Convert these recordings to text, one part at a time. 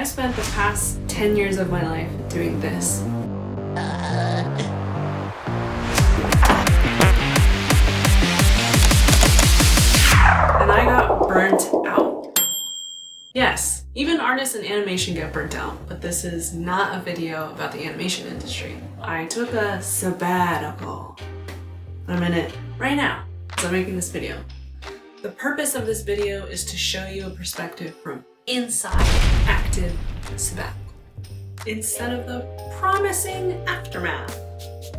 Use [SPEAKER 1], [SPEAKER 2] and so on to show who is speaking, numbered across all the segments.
[SPEAKER 1] I spent the past 10 years of my life doing this. And I got burnt out. Yes, even artists in animation get burnt out, but this is not a video about the animation industry. I took a sabbatical. I'm in it right now, so I'm making this video. The purpose of this video is to show you a perspective from inside active sabbatical, instead of the promising aftermath.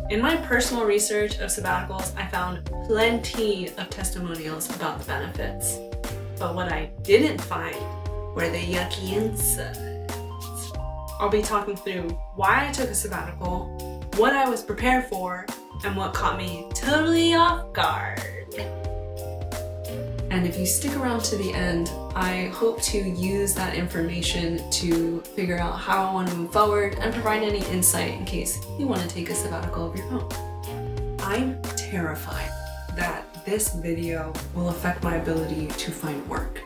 [SPEAKER 1] In my personal research of sabbaticals, I found plenty of testimonials about the benefits. But what I didn't find were the yucky insides. I'll be talking through why I took a sabbatical, what I was prepared for, and what caught me totally off guard. And if you stick around to the end, I hope to use that information to figure out how I want to move forward and provide any insight in case you want to take a sabbatical of your own. I'm terrified that this video will affect my ability to find work.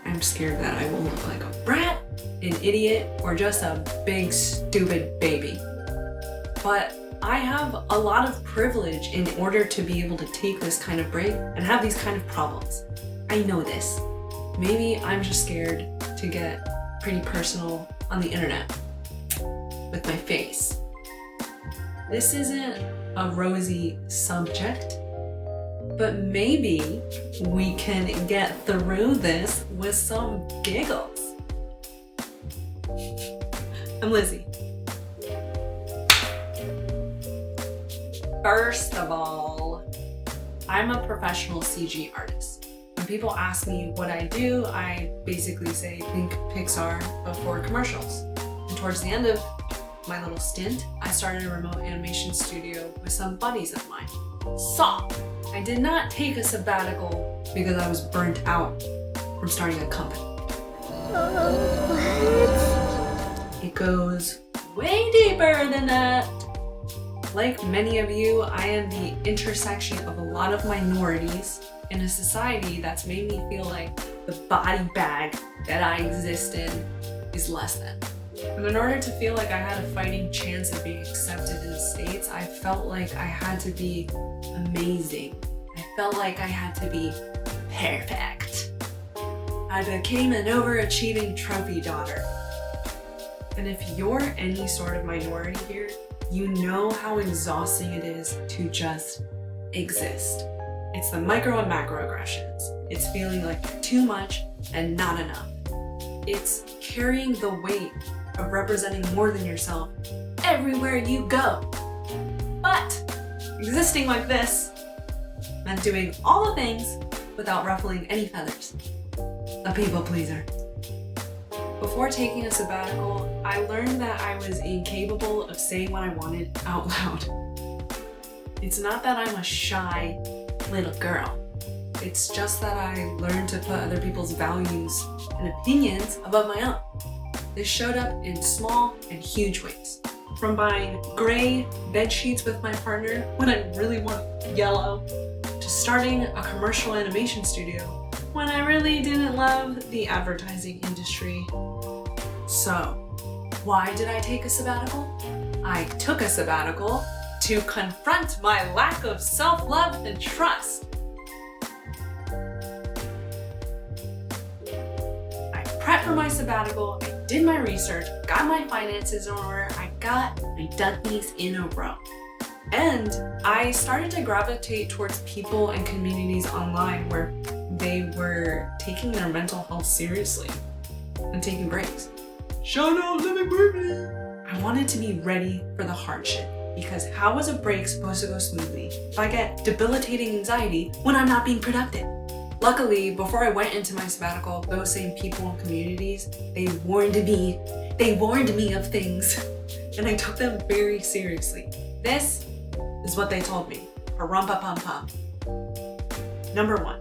[SPEAKER 1] I'm scared that I will look like a brat, an idiot, or just a big stupid baby. But I have a lot of privilege in order to be able to take this kind of break and have these kind of problems. I know this. Maybe I'm just scared to get pretty personal on the internet with my face. This isn't a rosy subject, but maybe we can get through this with some giggles. I'm Lizzie. First of all, I'm a professional CG artist. When people ask me what I do, I basically say think Pixar before commercials. And towards the end of my little stint, I started a remote animation studio with some buddies of mine. So, I did not take a sabbatical because I was burnt out from starting a company. What? It goes way deeper than that. Like many of you, I am the intersection of a lot of minorities in a society that's made me feel like the body bag that I exist in is less than. And in order to feel like I had a fighting chance of being accepted in the States, I felt like I had to be amazing. I felt like I had to be perfect. I became an overachieving trophy daughter. And if you're any sort of minority here, you know how exhausting it is to just exist. It's the micro and macro aggressions. It's feeling like too much and not enough. It's carrying the weight of representing more than yourself everywhere you go. But existing like this meant doing all the things without ruffling any feathers. A people pleaser. Before taking a sabbatical, I learned that I was incapable of saying what I wanted out loud. It's not that I'm a shy little girl. It's just that I learned to put other people's values and opinions above my own. This showed up in small and huge ways. From buying gray bed sheets with my partner when I really want yellow, to starting a commercial animation studio when I really didn't love the advertising industry. So, why did I take a sabbatical? I took a sabbatical to confront my lack of self-love and trust. I prepped for my sabbatical, I did my research, got my finances in order, I got my duckies in a row. And I started to gravitate towards people and communities online where they were taking their mental health seriously and taking breaks. Shout out living briefly! I wanted to be ready for the hardship, because how is a break supposed to go smoothly if I get debilitating anxiety when I'm not being productive? Luckily, before I went into my sabbatical, those same people and communities, they warned me of things, and I took them very seriously. This is what they told me. Parumpa-pum-pum. Number 1,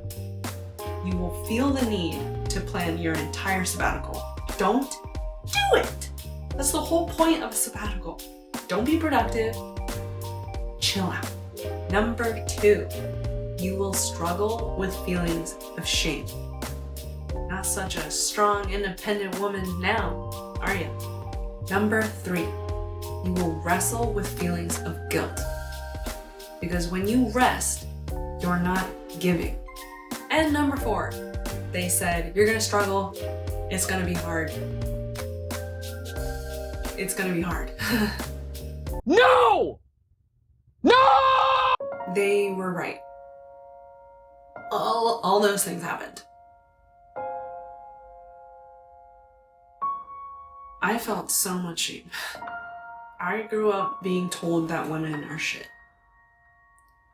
[SPEAKER 1] you will feel the need to plan your entire sabbatical. Don't do it! That's the whole point of a sabbatical. Don't be productive. Chill out. Number 2, you will struggle with feelings of shame. Not such a strong, independent woman now. are you? Number 3, you will wrestle with feelings of guilt. Because when you rest, you're not giving. And number 4, they said, you're gonna struggle, it's gonna be hard. It's gonna be hard.
[SPEAKER 2] No! No!
[SPEAKER 1] They were right. All those things happened. I felt so much shame. I grew up being told that women are shit.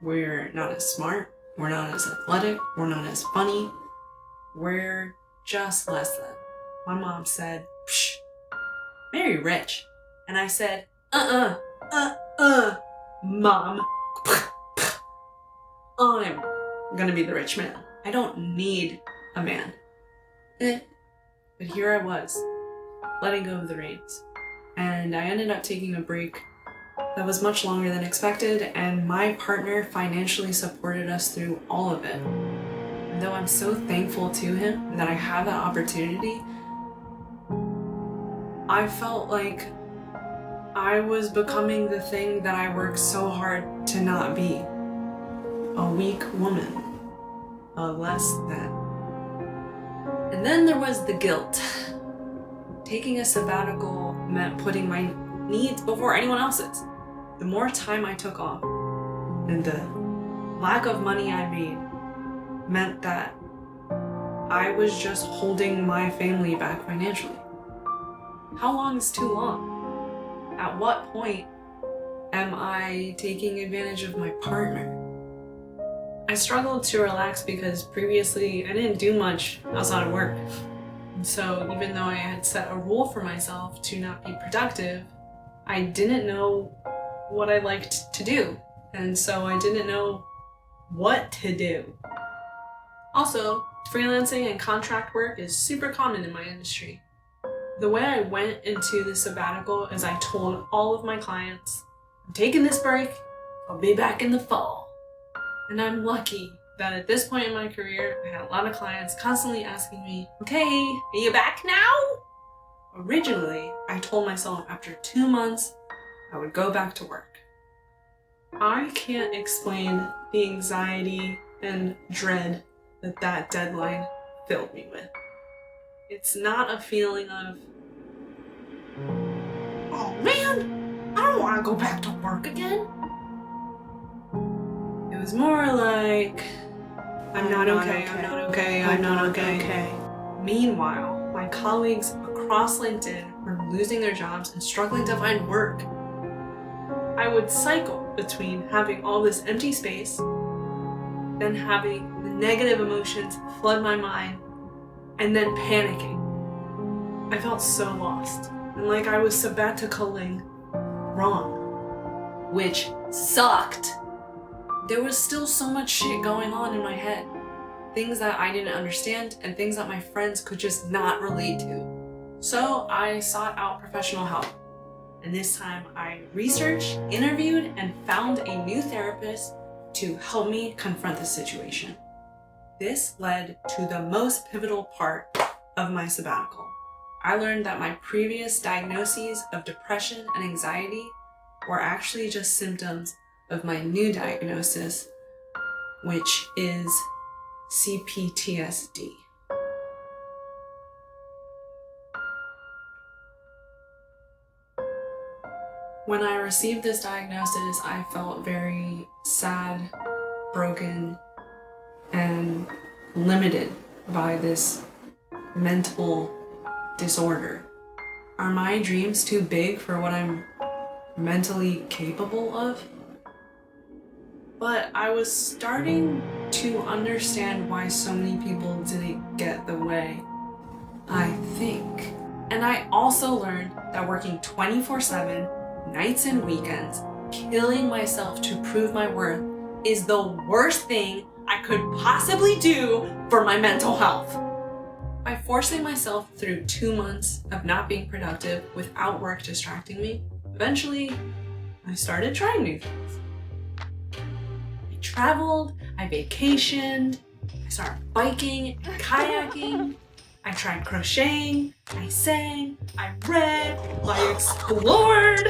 [SPEAKER 1] We're not as smart, we're not as athletic, we're not as funny, we're just less than. My mom said, psh, marry rich. And I said, Mom. I'm gonna be the rich man. I don't need a man. But here I was, letting go of the reins. And I ended up taking a break that was much longer than expected, and my partner financially supported us through all of it. And though I'm so thankful to him that I have that opportunity, I felt like I was becoming the thing that I worked so hard to not be. A weak woman. A less than. And then there was the guilt. Taking a sabbatical meant putting my needs before anyone else's. The more time I took off and the lack of money I made meant that I was just holding my family back financially. How long is too long? At what point am I taking advantage of my partner? I struggled to relax because previously I didn't do much outside of work. And so even though I had set a rule for myself to not be productive, I didn't know what I liked to do. And so I didn't know what to do. Also, freelancing and contract work is super common in my industry. The way I went into the sabbatical is I told all of my clients, I'm taking this break, I'll be back in the fall. And I'm lucky that at this point in my career, I had a lot of clients constantly asking me, okay, are you back now? Originally, I told myself after 2 months, I would go back to work. I can't explain the anxiety and dread that deadline filled me with. It's not a feeling of, oh man, I don't want to go back to work again. It was more like, I'm not okay. Meanwhile, my colleagues across LinkedIn were losing their jobs and struggling to find work. I would cycle between having all this empty space, then having the negative emotions flood my mind, and then panicking. I felt so lost, and like I was sabbaticaling wrong, which sucked. There was still so much shit going on in my head. Things that I didn't understand and things that my friends could just not relate to. So I sought out professional help. And this time I researched, interviewed, and found a new therapist to help me confront the situation. This led to the most pivotal part of my sabbatical. I learned that my previous diagnoses of depression and anxiety were actually just symptoms of my new diagnosis, which is CPTSD. When I received this diagnosis, I felt very sad, broken, and limited by this mental disorder. Are my dreams too big for what I'm mentally capable of? But I was starting to understand why so many people didn't get the way I think. And I also learned that working 24/7, nights and weekends, killing myself to prove my worth is the worst thing I could possibly do for my mental health. By forcing myself through 2 months of not being productive without work distracting me, eventually I started trying new things. I traveled, I vacationed, I started biking and kayaking. I tried crocheting, I sang, I read, I explored.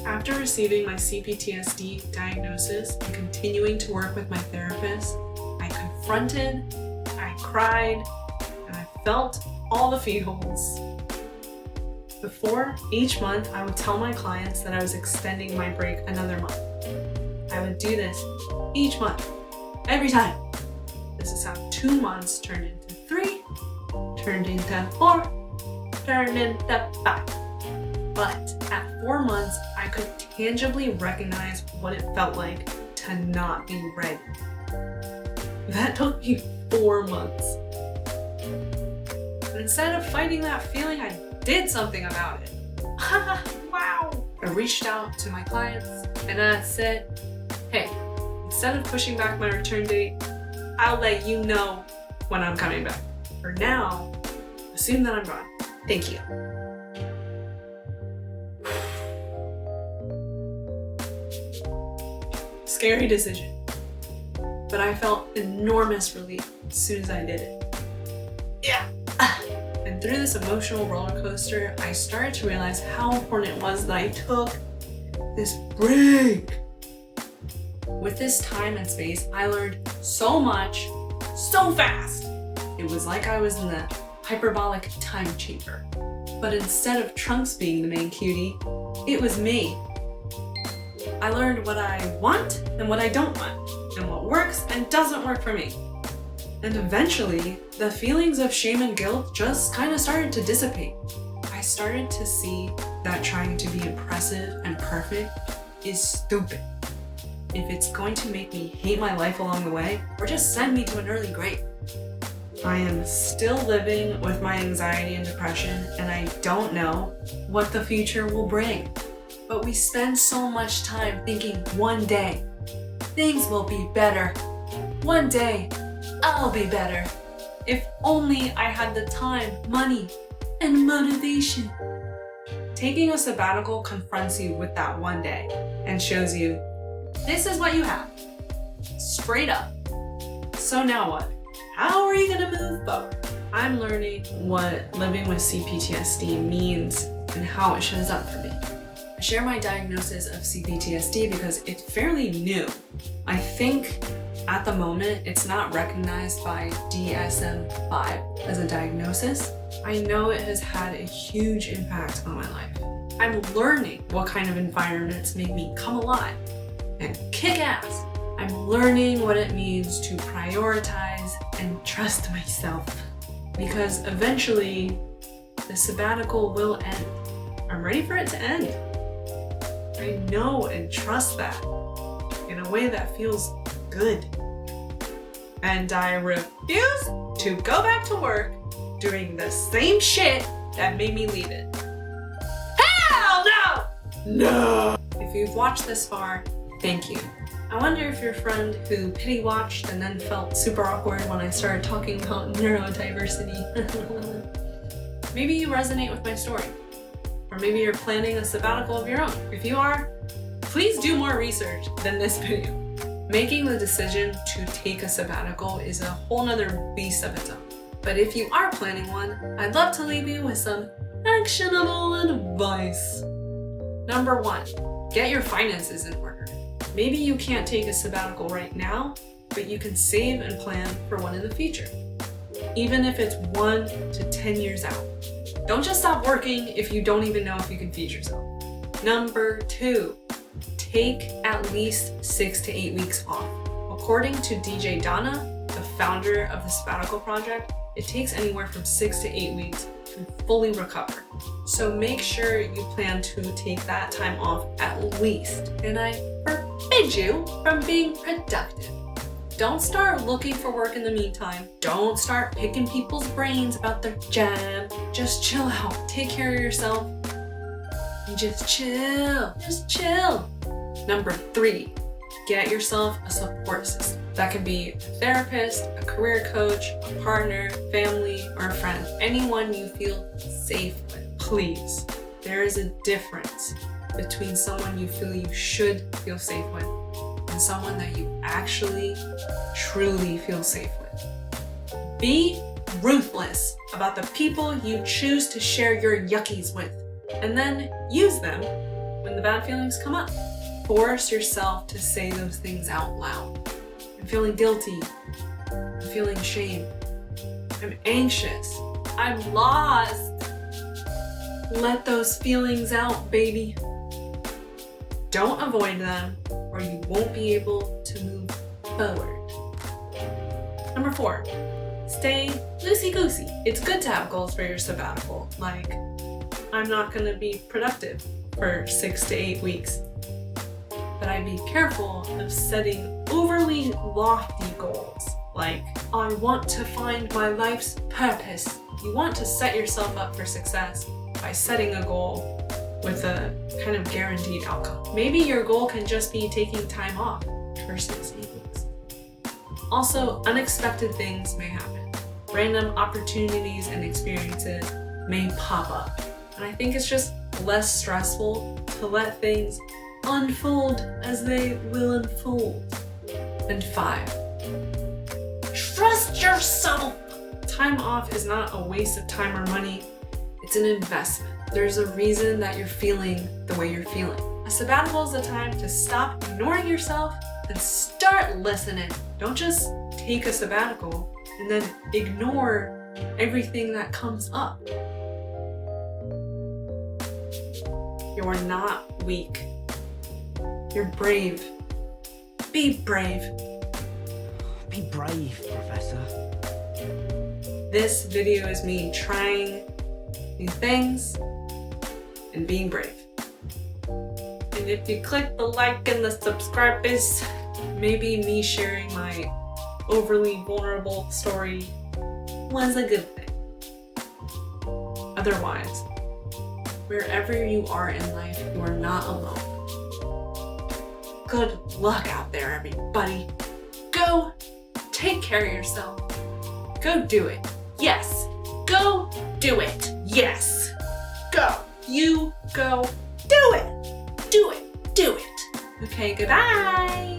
[SPEAKER 1] After receiving my CPTSD diagnosis and continuing to work with my therapist, I confronted, I cried, and I felt all the feels. Before each month, I would tell my clients that I was extending my break another month. I would do this each month, every time. This is how 2 months turned into 3, turned into 4, turned into 5. But at 4 months, I could tangibly recognize what it felt like to not be ready. That took me 4 months. And instead of fighting that feeling, I did something about it. Wow! I reached out to my clients and I said, hey, instead of pushing back my return date, I'll let you know when I'm coming back. For now, assume that I'm gone. Thank you. Scary decision, but I felt enormous relief as soon as I did it. Yeah. And through this emotional roller coaster, I started to realize how important it was that I took this break. With this time and space, I learned so much, so fast. It was like I was in the hyperbolic time chamber. But instead of Trunks being the main cutie, it was me. I learned what I want and what I don't want, and what works and doesn't work for me. And eventually, the feelings of shame and guilt just kind of started to dissipate. I started to see that trying to be impressive and perfect is stupid. If it's going to make me hate my life along the way, or just send me to an early grave. I am still living with my anxiety and depression, and I don't know what the future will bring. But we spend so much time thinking one day, things will be better. One day, I'll be better. If only I had the time, money, and motivation. Taking a sabbatical confronts you with that one day and shows you, this is what you have. Straight up. So now what? How are you gonna move forward? I'm learning what living with CPTSD means and how it shows up for me. I share my diagnosis of CPTSD because it's fairly new. I think at the moment it's not recognized by DSM-5 as a diagnosis. I know it has had a huge impact on my life. I'm learning what kind of environments make me come alive and kick ass. I'm learning what it means to prioritize and trust myself, because eventually the sabbatical will end. I'm ready for it to end. I know and trust that in a way that feels good. And I refuse to go back to work doing the same shit that made me leave it. Hell no! No! If you've watched this far, thank you. I wonder if your friend who pity watched and then felt super awkward when I started talking about neurodiversity. Maybe you resonate with my story. Or maybe you're planning a sabbatical of your own. If you are, please do more research than this video. Making the decision to take a sabbatical is a whole nother beast of its own. But if you are planning one, I'd love to leave you with some actionable advice. Number 1, get your finances in order. Maybe you can't take a sabbatical right now, but you can save and plan for one in the future, even if it's 1 to 10 years out. Don't just stop working if you don't even know if you can feed yourself. Number 2, take at least 6 to 8 weeks off. According to DJ Donna, the founder of the Sabbatical Project, it takes anywhere from 6 to 8 weeks to fully recover. So make sure you plan to take that time off at least. And I forbid you from being productive. Don't start looking for work in the meantime. Don't start picking people's brains about their job. Just chill out. Take care of yourself. And just chill. Just chill. Number 3, get yourself a support system. That can be a therapist, a career coach, a partner, family, or a friend. Anyone you feel safe with. Please. There is a difference between someone you feel you should feel safe with and someone that you actually, truly feel safe with. Be ruthless about the people you choose to share your yuckies with, and then use them when the bad feelings come up. Force yourself to say those things out loud. I'm feeling guilty. I'm feeling shame. I'm anxious. I'm lost. Let those feelings out, baby. Don't avoid them, or you won't be able to move forward. Number 4, stay loosey-goosey. It's good to have goals for your sabbatical, like, I'm not gonna be productive for 6 to 8 weeks. But I'd be careful of setting overly lofty goals, like, I want to find my life's purpose. You want to set yourself up for success by setting a goal with a kind of guaranteed outcome. Maybe your goal can just be taking time off for 6 to 8 weeks. Also, unexpected things may happen. Random opportunities and experiences may pop up. And I think it's just less stressful to let things unfold as they will unfold. And 5, trust yourself. Time off is not a waste of time or money. It's an investment. There's a reason that you're feeling the way you're feeling. A sabbatical is a time to stop ignoring yourself and start listening. Don't just take a sabbatical and then ignore everything that comes up. You're not weak. You're brave. Be brave.
[SPEAKER 2] Be brave, Professor.
[SPEAKER 1] This video is me trying new things and being brave. And if you click the like and the subscribe is maybe me sharing my overly vulnerable story was a good thing. Otherwise, wherever you are in life, you are not alone. Good luck out there, everybody. Go take care of yourself. Go do it. Yes. Go do it. Yes. Go. You go do it. Do it. Do it. Okay, goodbye.